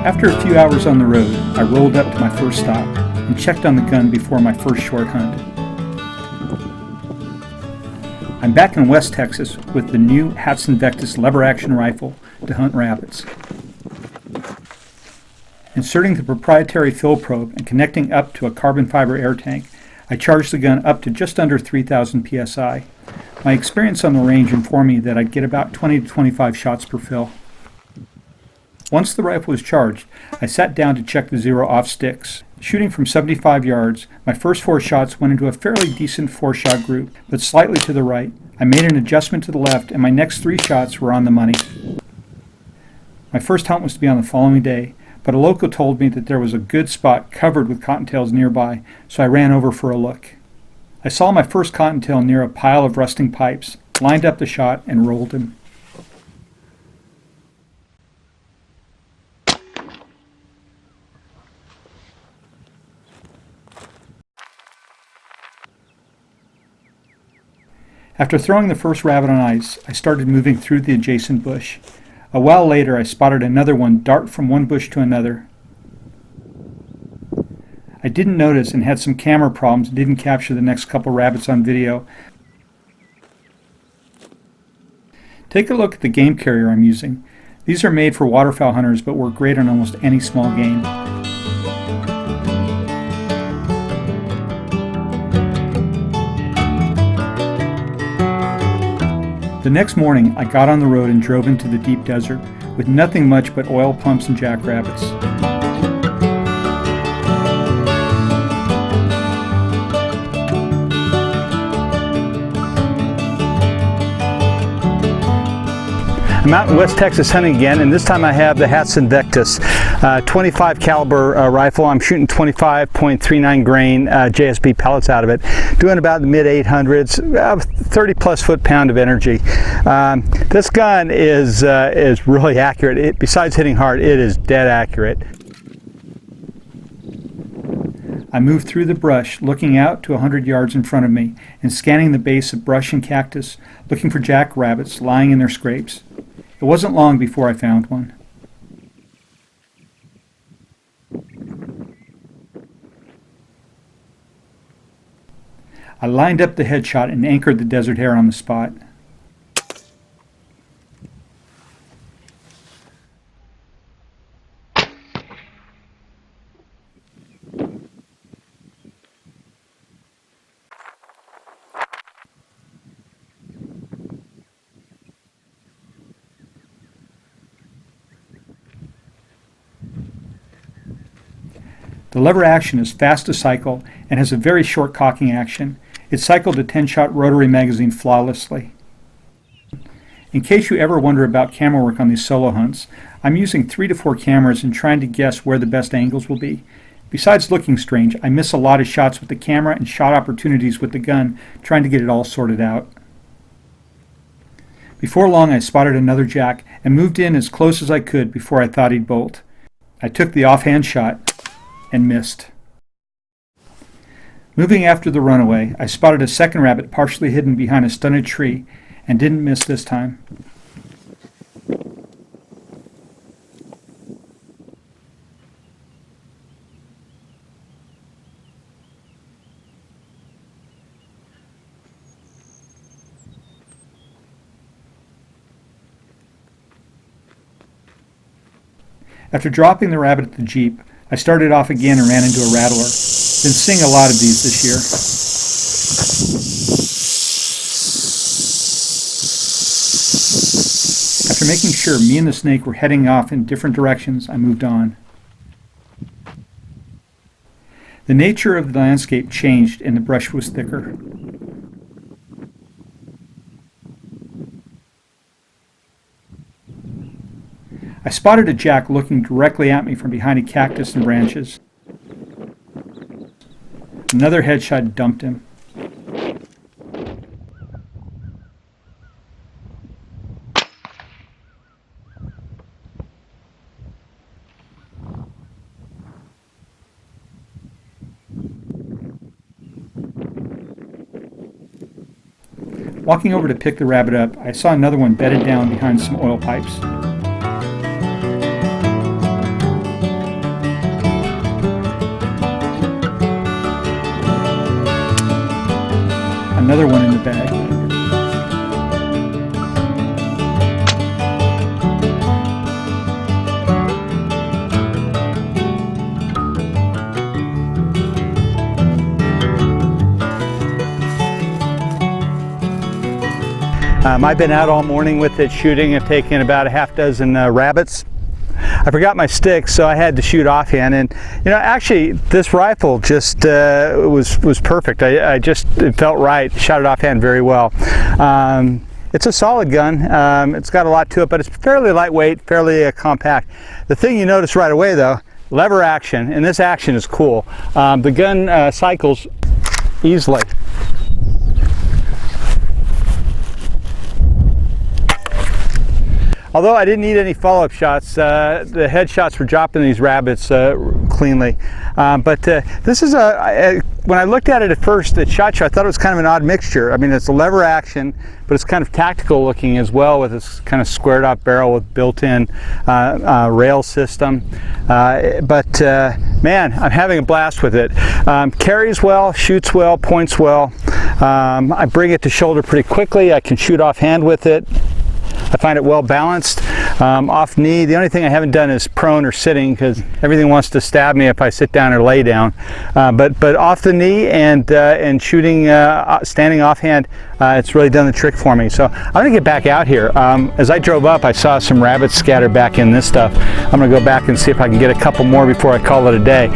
After a few hours on the road, I rolled up to my first stop and checked on the gun before my first short hunt. I'm back in West Texas with the new Hatsan Vectis lever-action rifle to hunt rabbits. Inserting the proprietary fill probe and connecting up to a carbon fiber air tank, I charged the gun up to just under 3,000 psi. My experience on the range informed me that I'd get about 20 to 25 shots per fill. Once the rifle was charged, I sat down to check the zero off sticks. Shooting from 75 yards, my first 4 shots went into a fairly decent 4-shot group, but slightly to the right. I made an adjustment to the left, and my next 3 shots were on the money. My first hunt was to be on the following day, but a local told me that there was a good spot covered with cottontails nearby, so I ran over for a look. I saw my first cottontail near a pile of rusting pipes, lined up the shot, and rolled him. After throwing the first rabbit on ice, I started moving through the adjacent bush. A while later, I spotted another one dart from one bush to another. I didn't notice and had some camera problems and didn't capture the next couple rabbits on video. Take a look at the game carrier I'm using. These are made for waterfowl hunters but work great on almost any small game. The next morning, I got on the road and drove into the deep desert with nothing much but oil pumps and jackrabbits. I'm out in West Texas hunting again, and this time I have the Hatsan Vectis 25 caliber rifle. I'm shooting 25.39 grain JSB pellets out of it, doing about the mid 800s, 30 plus foot-pound of energy. This gun is really accurate. Besides hitting hard, it is dead accurate. I moved through the brush, looking out to 100 yards in front of me and scanning the base of brush and cactus, looking for jackrabbits lying in their scrapes. It wasn't long before I found one. I lined up the headshot and anchored the desert hare on the spot. The lever action is fast to cycle and has a very short cocking action. It cycled a 10-shot rotary magazine flawlessly. In case you ever wonder about camera work on these solo hunts, I'm using 3 to 4 cameras and trying to guess where the best angles will be. Besides looking strange, I miss a lot of shots with the camera and shot opportunities with the gun, trying to get it all sorted out. Before long, I spotted another jack and moved in as close as I could before I thought he'd bolt. I took the offhand shot and missed. Moving after the runaway, I spotted a second rabbit partially hidden behind a stunted tree and didn't miss this time. After dropping the rabbit at the Jeep, I started off again and ran into a rattler. Been seeing a lot of these this year. After making sure me and the snake were heading off in different directions, I moved on. The nature of the landscape changed and the brush was thicker. I spotted a jack looking directly at me from behind a cactus and branches. Another headshot dumped him. Walking over to pick the rabbit up, I saw another one bedded down behind some oil pipes. another one in the bag. I've been out all morning with it shooting. I've taken about a half dozen rabbits. I forgot my stick, so I had to shoot offhand, and you know, actually this rifle just was perfect. It felt right. Shot it offhand very well. It's a solid gun. It's got a lot to it, but it's fairly lightweight, fairly compact. The thing you notice right away though, lever action, and this action is cool. The gun cycles easily. Although I didn't need any follow-up shots, the headshots were dropping these rabbits cleanly. But this is when I looked at it at first, at SHOT Show, I thought it was kind of an odd mixture. I mean, it's a lever action, but it's kind of tactical looking as well, with this kind of squared off barrel with built-in rail system. Man, I'm having a blast with it. Carries well, shoots well, points well. I bring it to shoulder pretty quickly. I can shoot offhand with it. I find it well balanced. Off knee, the only thing I haven't done is prone or sitting, because everything wants to stab me if I sit down or lay down. But off the knee and shooting, standing offhand, it's really done the trick for me. So I'm gonna get back out here. As I drove up, I saw some rabbits scattered back in this stuff. I'm gonna go back and see if I can get a couple more before I call it a day.